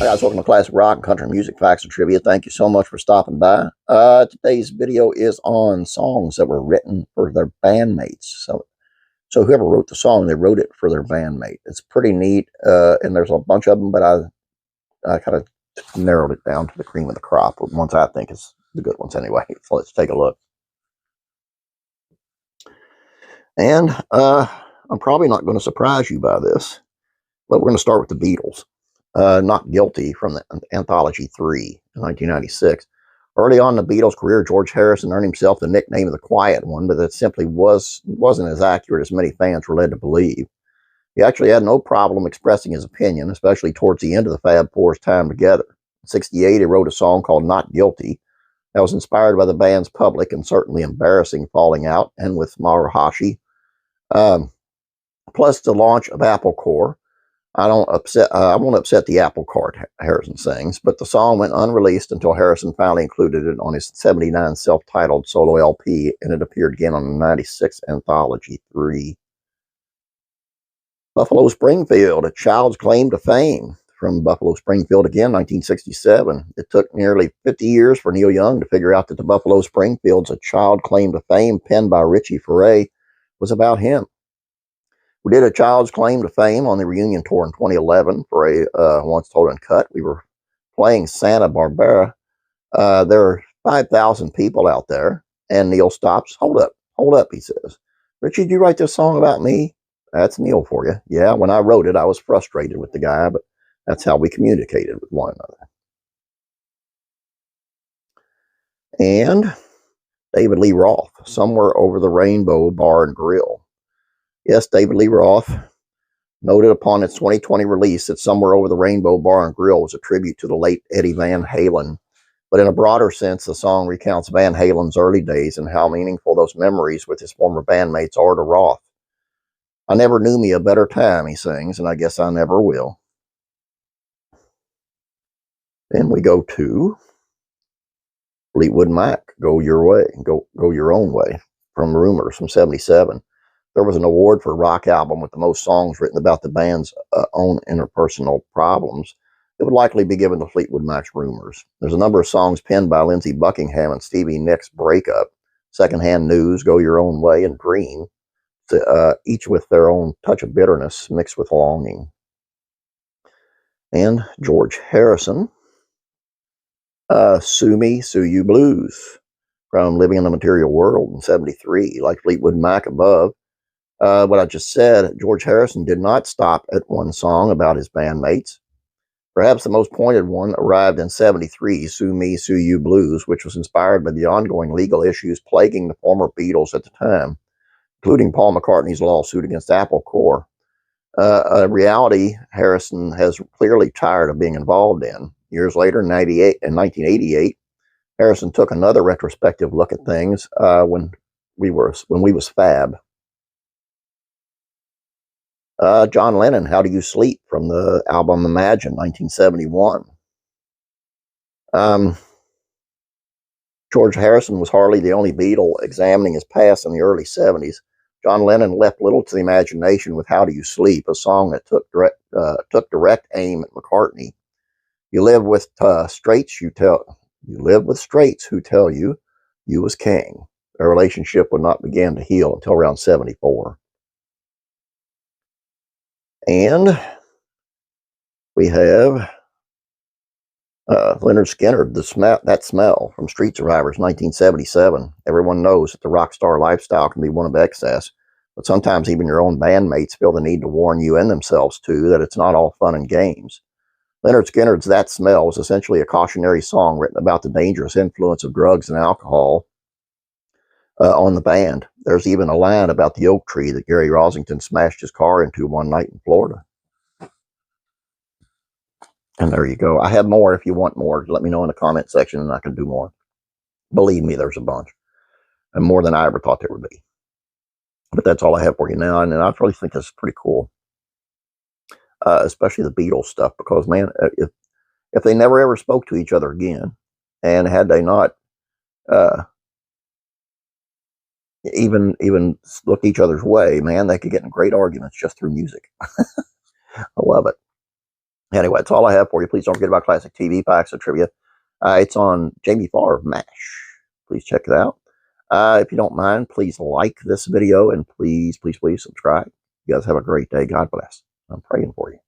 guys, welcome to Classic Rock and Country Music Facts and Trivia. Thank you so much for stopping by. Today's video is on songs that were written for their bandmates. So whoever wrote the song, they wrote it for their bandmate. It's pretty neat, and there's a bunch of them, but I kind of narrowed it down to the cream of the crop, ones I think is the good ones anyway. So let's take a look. And I'm probably not going to surprise you by this, but we're going to start with the Beatles. Not Guilty from the Anthology 3 in 1996. Early on in the Beatles' career, George Harrison earned himself the nickname of the Quiet One, but that simply wasn't as accurate as many fans were led to believe. He actually had no problem expressing his opinion, especially towards the end of the Fab Four's time together. In +68, he wrote a song called Not Guilty that was inspired by the band's public and certainly embarrassing falling out, and with Maruhashi. Plus the launch of Apple Corps. I won't upset the apple cart, Harrison sings, but the song went unreleased until Harrison finally included it on his '79 self-titled solo LP, and it appeared again on the '96 Anthology 3. Buffalo Springfield, A Child's Claim to Fame, from Buffalo Springfield again, 1967. It took nearly 50 years for Neil Young to figure out that the Buffalo Springfield's A Child Claim to Fame, penned by Richie Furay, was about him. We did A Child's Claim to Fame on the reunion tour in 2011 for a Once Told Uncut. We were playing Santa Barbara. There are 5,000 people out there. And Neil stops. Hold up, he says. Richie, did you write this song about me? That's Neil for you. Yeah, when I wrote it, I was frustrated with the guy, but that's how we communicated with one another. And David Lee Roth, Somewhere Over the Rainbow Bar and Grill. Yes, David Lee Roth noted upon its 2020 release that Somewhere Over the Rainbow Bar and Grill was a tribute to the late Eddie Van Halen. But in a broader sense, the song recounts Van Halen's early days and how meaningful those memories with his former bandmates are to Roth. I never knew me a better time, he sings, and I guess I never will. Then we go to Fleetwood Mac, Go Your Way, Go Your Own Way, from Rumors from '77. There was an award for a rock album with the most songs written about the band's own interpersonal problems. It would likely be given to Fleetwood Mac's Rumors. There's a number of songs penned by Lindsey Buckingham and Stevie Nicks' Breakup, Secondhand News, Go Your Own Way, and Dream, each with their own touch of bitterness mixed with longing. And George Harrison, Sue Me, Sue You Blues, from Living in the Material World in '73, like Fleetwood Mac above. What I just said, George Harrison did not stop at one song about his bandmates. Perhaps the most pointed one arrived in '73, Sue Me, Sue You Blues, which was inspired by the ongoing legal issues plaguing the former Beatles at the time, including Paul McCartney's lawsuit against Apple Corps. A reality Harrison has clearly tired of being involved in. Years later, in 1988, Harrison took another retrospective look at things when we was Fab. John Lennon, How Do You Sleep, from the album Imagine, 1971. George Harrison was hardly the only Beatle examining his past in the early '70s. John Lennon left little to the imagination with How Do You Sleep, a song that took direct aim at McCartney. You live with straights who tell you you was king. Their relationship would not begin to heal until around '74. And we have Leonard Leonard, That Smell, from Street Survivors, 1977. Everyone knows that the rock star lifestyle can be one of excess, but sometimes even your own bandmates feel the need to warn you and themselves too that it's not all fun and games. Leonard Skinner's That Smell was essentially a cautionary song written about the dangerous influence of drugs and alcohol on the band. There's even a line about the oak tree that Gary Rosington smashed his car into one night in Florida. And there you go. I have more if you want more. Let me know in the comment section and I can do more. Believe me, there's a bunch. And more than I ever thought there would be. But that's all I have for you now. And I really think this is pretty cool. Especially the Beatles stuff. Because, man, if they never ever spoke to each other again, and had they not even look each other's way, man, they could get in great arguments just through music. I love it. Anyway, that's all I have for you. Please don't forget about classic TV packs of trivia. It's on Jamie Farr of MASH. Please check it out. If you don't mind, please like this video and please, please, please subscribe. You guys have a great day. God bless. I'm praying for you.